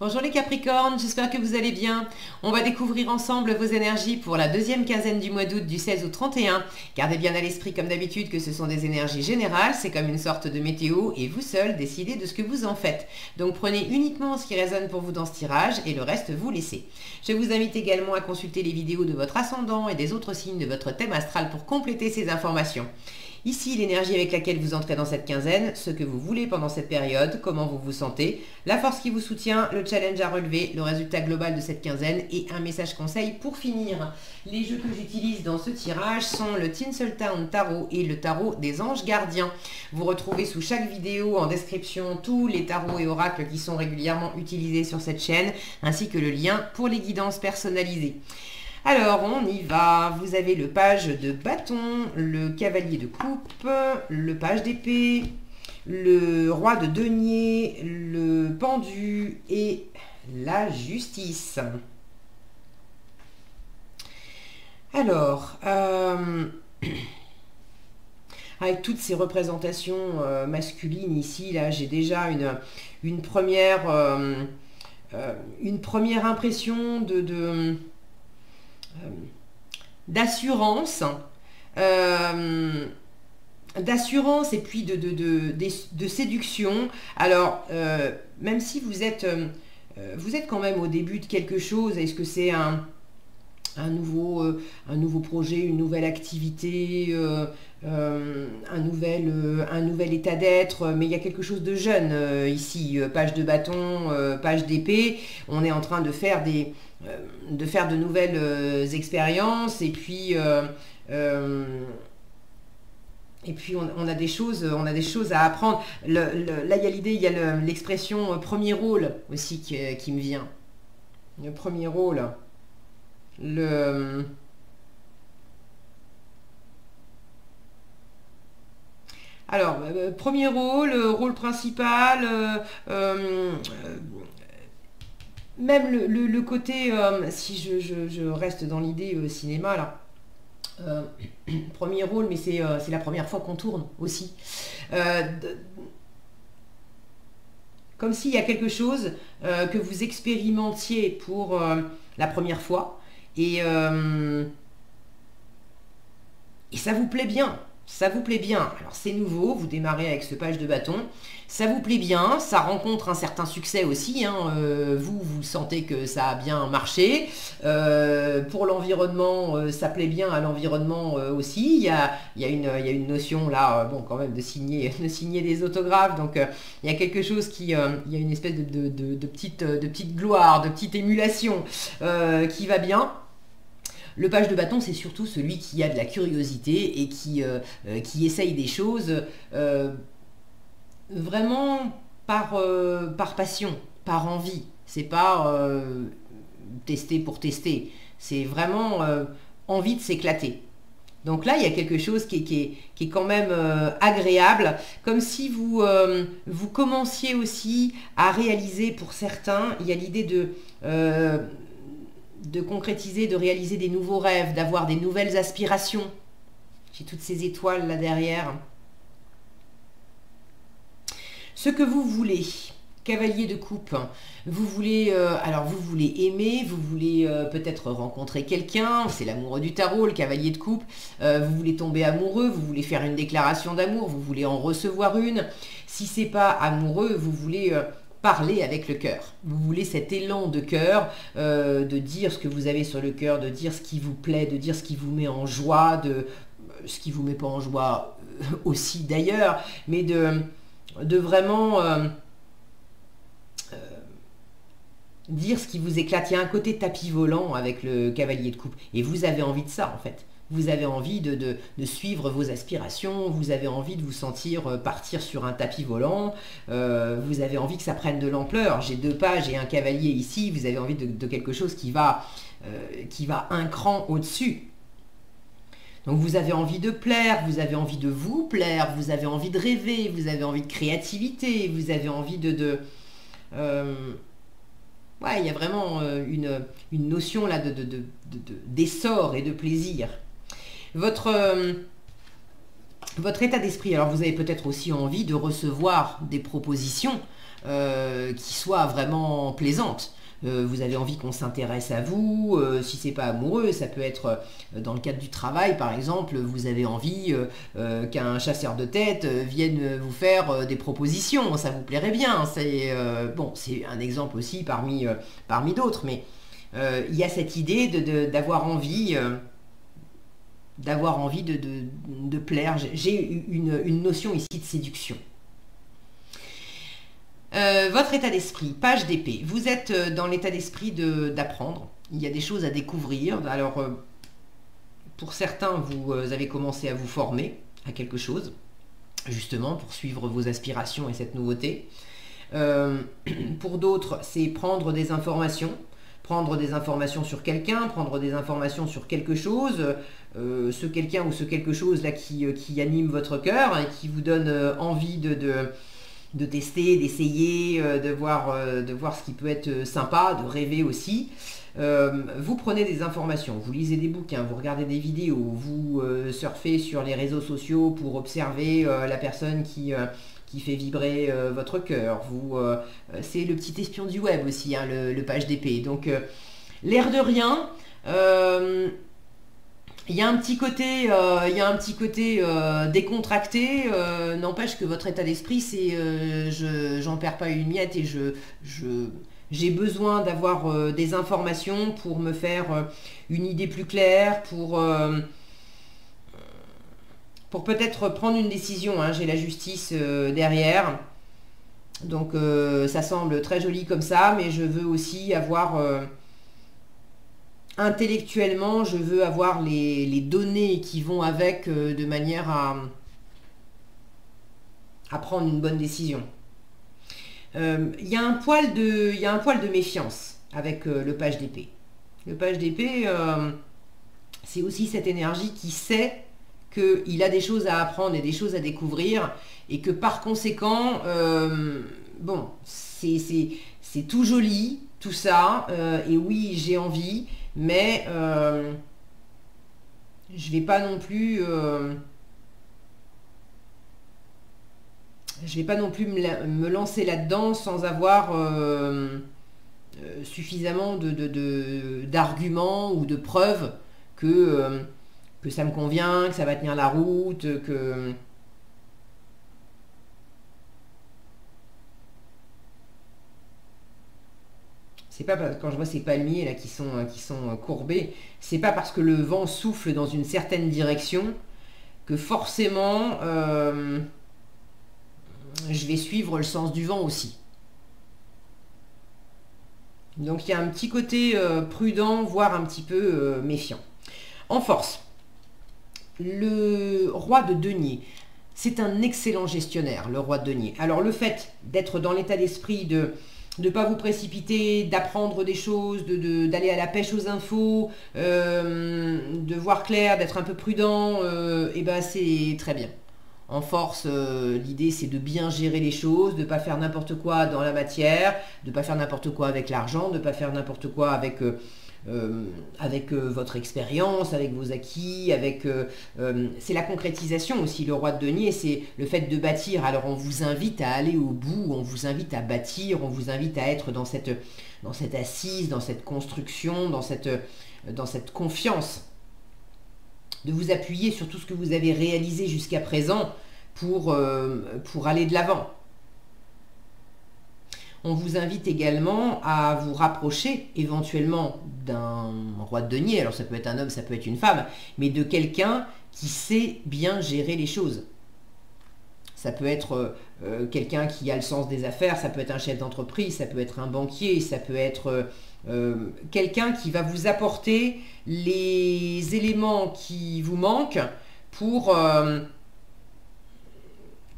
Bonjour les Capricornes, j'espère que vous allez bien. On va découvrir ensemble vos énergies pour la deuxième quinzaine du mois d'août du 16 au 31. Gardez bien à l'esprit comme d'habitude que ce sont des énergies générales, c'est comme une sorte de météo et vous seul décidez de ce que vous en faites. Donc prenez uniquement ce qui résonne pour vous dans ce tirage et le reste vous laissez. Je vous invite également à consulter les vidéos de votre ascendant et des autres signes de votre thème astral pour compléter ces informations. Ici, l'énergie avec laquelle vous entrez dans cette quinzaine, ce que vous voulez pendant cette période, comment vous vous sentez, la force qui vous soutient, le challenge à relever, le résultat global de cette quinzaine et un message conseil pour finir. Les jeux que j'utilise dans ce tirage sont le Tinseltown Tarot et le Tarot des Anges Gardiens. Vous retrouvez sous chaque vidéo en description tous les tarots et oracles qui sont régulièrement utilisés sur cette chaîne, ainsi que le lien pour les guidances personnalisées. Alors, on y va. Vous avez le page de bâton, le cavalier de coupe, le page d'épée, le roi de denier, le pendu et la justice. Alors, avec toutes ces représentations masculines ici, là, j'ai déjà une première impression d'assurance et puis de séduction. Alors même si vous êtes quand même au début de quelque chose, est-ce que c'est un nouveau projet, une nouvelle activité, un nouvel état d'être, mais il y a quelque chose de jeune ici, page de bâton, page d'épée. On est en train de faire de nouvelles expériences et puis on a des choses à apprendre. Là, il y a l'idée, il y a l'expression premier rôle aussi qui me vient. Le premier rôle. Alors, premier rôle principal, même le côté, si je reste dans l'idée cinéma là, premier rôle, mais c'est la première fois qu'on tourne aussi. Comme s'il y a quelque chose que vous expérimentiez pour la première fois et ça vous plaît bien. Ça vous plaît bien. Alors c'est nouveau, vous démarrez avec ce page de bâton. Ça vous plaît bien, ça rencontre un certain succès aussi. Vous sentez que ça a bien marché. Pour l'environnement, ça plaît bien à l'environnement aussi. Il y a une notion là, bon quand même de signer des autographes. Donc il y a quelque chose il y a une espèce de petite gloire, de petite émulation qui va bien. Le page de bâton, c'est surtout celui qui a de la curiosité et qui essaye des choses vraiment par passion, par envie. C'est pas tester pour tester. C'est vraiment envie de s'éclater. Donc là, il y a quelque chose qui est quand même agréable, comme si vous commenciez aussi à réaliser, pour certains, il y a l'idée de concrétiser, de réaliser des nouveaux rêves, d'avoir des nouvelles aspirations. J'ai toutes ces étoiles là derrière. Ce que vous voulez, cavalier de coupe, vous voulez aimer, vous voulez peut-être rencontrer quelqu'un, c'est l'amoureux du tarot, le cavalier de coupe, vous voulez tomber amoureux, vous voulez faire une déclaration d'amour, vous voulez en recevoir une. Si c'est pas amoureux, vous voulez parler avec le cœur. Vous voulez cet élan de cœur, de dire ce que vous avez sur le cœur, de dire ce qui vous plaît, de dire ce qui vous met en joie, de ce qui vous met pas en joie aussi d'ailleurs, mais de vraiment dire ce qui vous éclate. Il y a un côté tapis volant avec le cavalier de coupe. Et vous avez envie de ça en fait. Vous avez envie de suivre vos aspirations, vous avez envie de vous sentir partir sur un tapis volant, vous avez envie que ça prenne de l'ampleur. J'ai deux pages et un cavalier ici, vous avez envie de quelque chose qui va un cran au-dessus. Donc vous avez envie de plaire, vous avez envie de vous plaire, vous avez envie de rêver, vous avez envie de créativité, vous avez envie ouais, il y a vraiment une notion là d'essor et de plaisir. Votre état d'esprit, alors vous avez peut-être aussi envie de recevoir des propositions qui soit vraiment plaisante. Vous avez envie qu'on s'intéresse à vous, si c'est pas amoureux, ça peut être dans le cadre du travail par exemple, vous avez envie qu'un chasseur de tête vienne vous faire des propositions, ça vous plairait bien, c'est bon, c'est un exemple aussi parmi d'autres, mais il y a cette idée d'avoir envie de plaire. J'ai une notion ici de séduction. Votre état d'esprit, page d'épée. Vous êtes dans l'état d'esprit d'apprendre. Il y a des choses à découvrir. Alors, pour certains, vous avez commencé à vous former à quelque chose, justement, pour suivre vos aspirations et cette nouveauté. Pour d'autres, c'est prendre des informations. Prendre des informations sur quelqu'un, prendre des informations sur quelque chose, ce quelqu'un ou ce quelque chose là qui anime votre cœur et qui vous donne envie de tester, d'essayer, de voir ce qui peut être sympa, de rêver aussi. Vous prenez des informations, vous lisez des bouquins, vous regardez des vidéos, vous surfez sur les réseaux sociaux pour observer la personne qui fait vibrer votre cœur. C'est le petit espion du web aussi, hein, le page d'épée. Donc, l'air de rien, il y a un petit côté, décontracté. N'empêche que votre état d'esprit, c'est j'en perds pas une miette et j'ai besoin d'avoir des informations pour me faire une idée plus claire, pour peut-être prendre une décision, hein. J'ai la justice derrière. Donc ça semble très joli comme ça, mais je veux aussi avoir intellectuellement, je veux avoir les données qui vont avec de manière à prendre une bonne décision. Il y a un poil de méfiance avec le page d'épée. Le page d'épée, c'est aussi cette énergie qui sait qu'il a des choses à apprendre et des choses à découvrir, et que par conséquent, bon, c'est tout joli, tout ça, et oui, j'ai envie, mais je vais pas non plus... je vais pas non plus me lancer là-dedans sans avoir suffisamment d'arguments ou de preuves que ça me convient, que ça va tenir la route, que... C'est pas quand je vois ces palmiers là qui sont courbés, c'est pas parce que le vent souffle dans une certaine direction que forcément je vais suivre le sens du vent aussi. Donc il y a un petit côté prudent, voire un petit peu méfiant. En force, le roi de denier, c'est un excellent gestionnaire, le roi de denier. Alors le fait d'être dans l'état d'esprit de ne pas vous précipiter, d'apprendre des choses, d'aller à la pêche aux infos, de voir clair, d'être un peu prudent, et ben c'est très bien. En force, l'idée c'est de bien gérer les choses, de ne pas faire n'importe quoi dans la matière, de ne pas faire n'importe quoi avec l'argent, de ne pas faire n'importe quoi avec votre expérience, avec vos acquis, c'est la concrétisation aussi, le roi de denier, c'est le fait de bâtir. Alors on vous invite à aller au bout, on vous invite à bâtir, on vous invite à être dans cette assise, dans cette construction, dans cette confiance, de vous appuyer sur tout ce que vous avez réalisé jusqu'à présent pour aller de l'avant. On vous invite également à vous rapprocher éventuellement d'un roi de denier, alors ça peut être un homme, ça peut être une femme, mais de quelqu'un qui sait bien gérer les choses. Ça peut être quelqu'un qui a le sens des affaires, ça peut être un chef d'entreprise, ça peut être un banquier, ça peut être quelqu'un qui va vous apporter les éléments qui vous manquent pour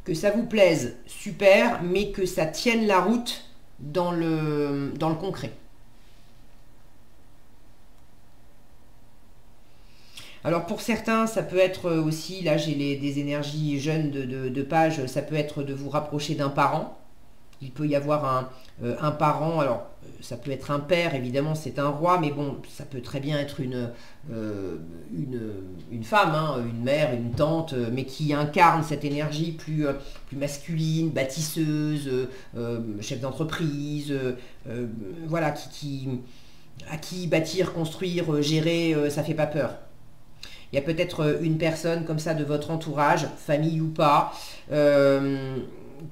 que ça vous plaise, super, mais que ça tienne la route dans le concret. Alors pour certains, ça peut être aussi, là j'ai des énergies jeunes de page, ça peut être de vous rapprocher d'un parent. Il peut y avoir un parent, alors ça peut être un père, évidemment c'est un roi, mais bon, ça peut très bien être une femme, hein, une mère, une tante, mais qui incarne cette énergie plus masculine, bâtisseuse, chef d'entreprise, voilà, à qui bâtir, construire, gérer, ça fait pas peur. Il y a peut-être une personne comme ça de votre entourage, famille ou pas,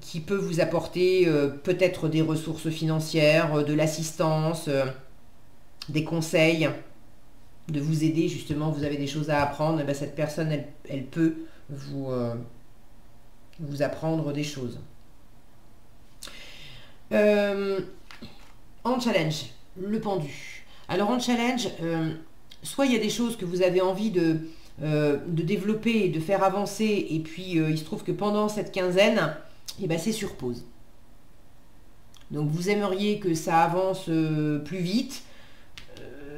qui peut vous apporter peut-être des ressources financières, de l'assistance, des conseils, de vous aider justement, vous avez des choses à apprendre, et bien cette personne, elle peut vous apprendre des choses. En challenge, le pendu. Alors en challenge, soit il y a des choses que vous avez envie de développer, de faire avancer, et puis il se trouve que pendant cette quinzaine, et ben c'est sur pause. Donc vous aimeriez que ça avance plus vite,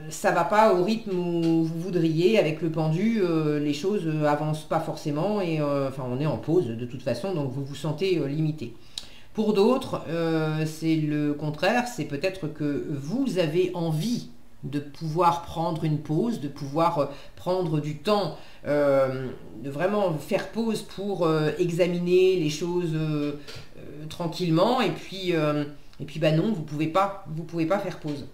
ça va pas au rythme où vous voudriez avec le pendu, les choses avancent pas forcément et enfin on est en pause de toute façon, donc vous vous sentez limité. Pour d'autres, c'est le contraire, c'est peut-être que vous avez envie de pouvoir prendre une pause, de pouvoir prendre du temps, de vraiment faire pause pour examiner les choses tranquillement, et puis bah non, vous pouvez pas faire pause.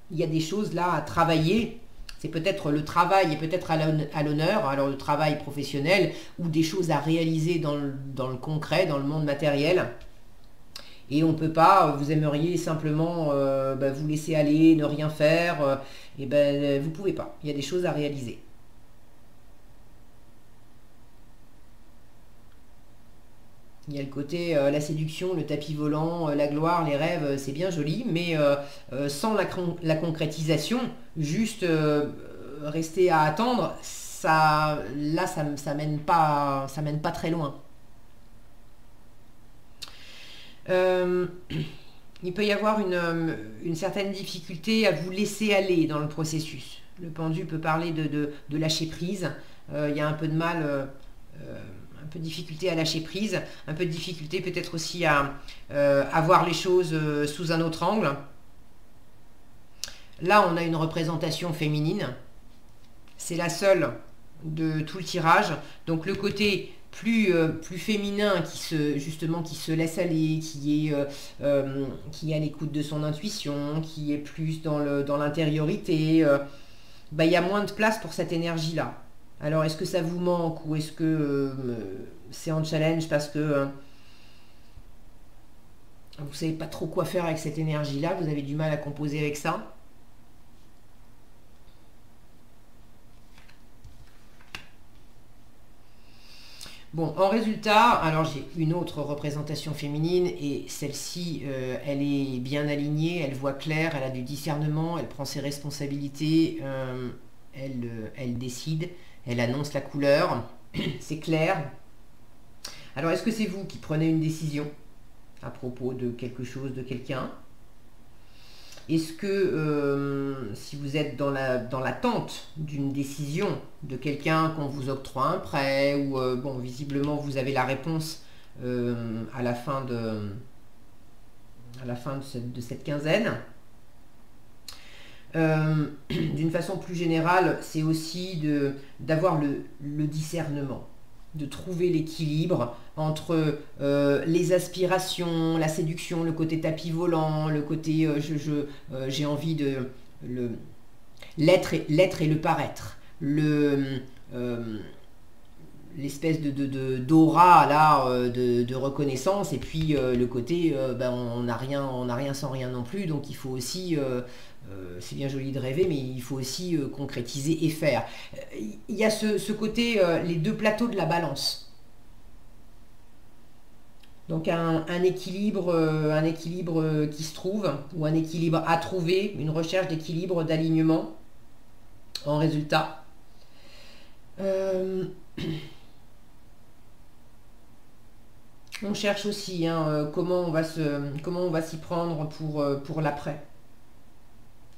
Il y a des choses là à travailler, c'est peut-être le travail est peut-être à l'honneur, alors le travail professionnel, ou des choses à réaliser dans le concret, dans le monde matériel. Et on ne peut pas, vous aimeriez simplement vous laisser aller, ne rien faire, et ben vous ne pouvez pas. Il y a des choses à réaliser. Il y a le côté, la séduction, le tapis volant, la gloire, les rêves, c'est bien joli, mais sans la concrétisation, juste rester à attendre, ça mène pas très loin. Il peut y avoir une certaine difficulté à vous laisser aller dans le processus. Le pendu peut parler de lâcher prise. Il y a un peu de mal, un peu de difficulté à lâcher prise, un peu de difficulté peut-être aussi à voir les choses sous un autre angle. Là, on a une représentation féminine. C'est la seule de tout le tirage. Donc le côté plus féminin qui se laisse aller, qui est à l'écoute de son intuition, qui est plus dans l'intériorité, il y a moins de place pour cette énergie-là. Alors est-ce que ça vous manque, ou est-ce que c'est en challenge parce que vous ne savez pas trop quoi faire avec cette énergie-là, vous avez du mal à composer avec ça? Bon, en résultat, alors j'ai une autre représentation féminine, et celle-ci, elle est bien alignée, elle voit clair, elle a du discernement, elle prend ses responsabilités, elle décide, elle annonce la couleur, c'est clair. Alors, est-ce que c'est vous qui prenez une décision à propos de quelque chose, de quelqu'un? Est-ce que si vous êtes dans l'attente d'une décision de quelqu'un, qu'on vous octroie un prêt, ou bon, visiblement vous avez la réponse à la fin de cette quinzaine. D'une façon plus générale, c'est aussi d'avoir le discernement, de trouver l'équilibre entre les aspirations, la séduction, le côté tapis volant, le côté j'ai envie de l'être et le paraître, l'espèce d'aura là, de reconnaissance, et puis le côté on n'a rien sans rien non plus, donc il faut aussi c'est bien joli de rêver, mais il faut aussi concrétiser et faire. Il y a ce côté, les deux plateaux de la balance. Donc un équilibre qui se trouve, ou un équilibre à trouver, une recherche d'équilibre, d'alignement en résultat. On cherche aussi comment on va s'y prendre pour l'après.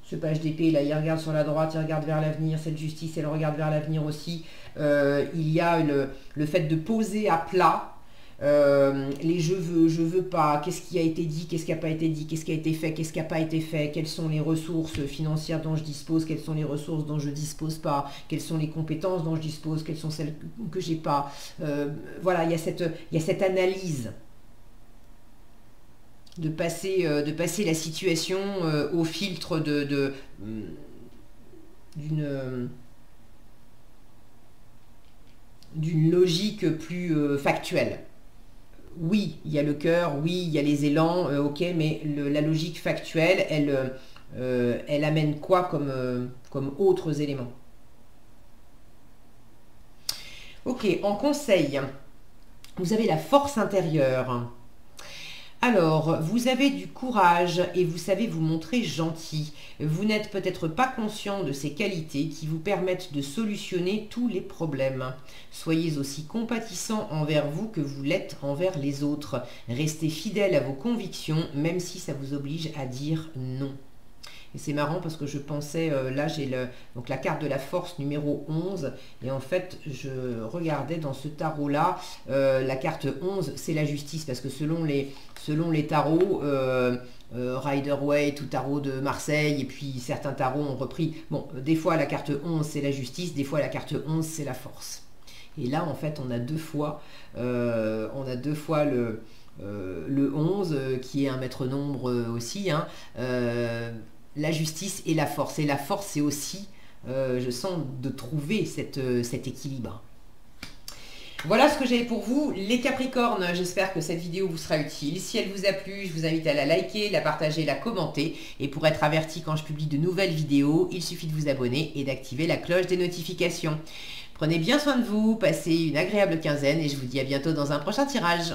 Ce page d'épée là, il regarde sur la droite, il regarde vers l'avenir, cette justice, elle regarde vers l'avenir aussi. Il y a le fait de poser à plat les je veux pas, qu'est-ce qui a été dit, qu'est-ce qui n'a pas été dit, qu'est-ce qui a été fait, qu'est-ce qui n'a pas été fait, quelles sont les ressources financières dont je dispose, quelles sont les ressources dont je dispose pas, quelles sont les compétences dont je dispose, quelles sont celles que j'ai pas. Voilà, il y a cette analyse de passer la situation au filtre d'une logique plus factuelle. Oui, il y a le cœur, oui, il y a les élans, ok, mais la logique factuelle, elle amène quoi comme autres éléments? Ok, en conseil, vous avez la force intérieure. Alors, vous avez du courage et vous savez vous montrer gentil. Vous n'êtes peut-être pas conscient de ces qualités qui vous permettent de solutionner tous les problèmes. Soyez aussi compatissant envers vous que vous l'êtes envers les autres. Restez fidèle à vos convictions, même si ça vous oblige à dire non. Et c'est marrant parce que je pensais, là j'ai donc la carte de la force numéro 11, et en fait je regardais dans ce tarot là, la carte 11 c'est la justice, parce que selon les tarots, Rider-Waite ou tarot de Marseille, et puis certains tarots ont repris, bon, des fois la carte 11 c'est la justice, des fois la carte 11 c'est la force. Et là en fait on a deux fois le 11 qui est un maître nombre aussi, hein, la justice et la force. Et la force, c'est aussi, je sens, de trouver cet équilibre. Voilà ce que j'avais pour vous, les Capricornes. J'espère que cette vidéo vous sera utile. Si elle vous a plu, je vous invite à la liker, la partager, la commenter. Et pour être averti quand je publie de nouvelles vidéos, il suffit de vous abonner et d'activer la cloche des notifications. Prenez bien soin de vous, passez une agréable quinzaine et je vous dis à bientôt dans un prochain tirage.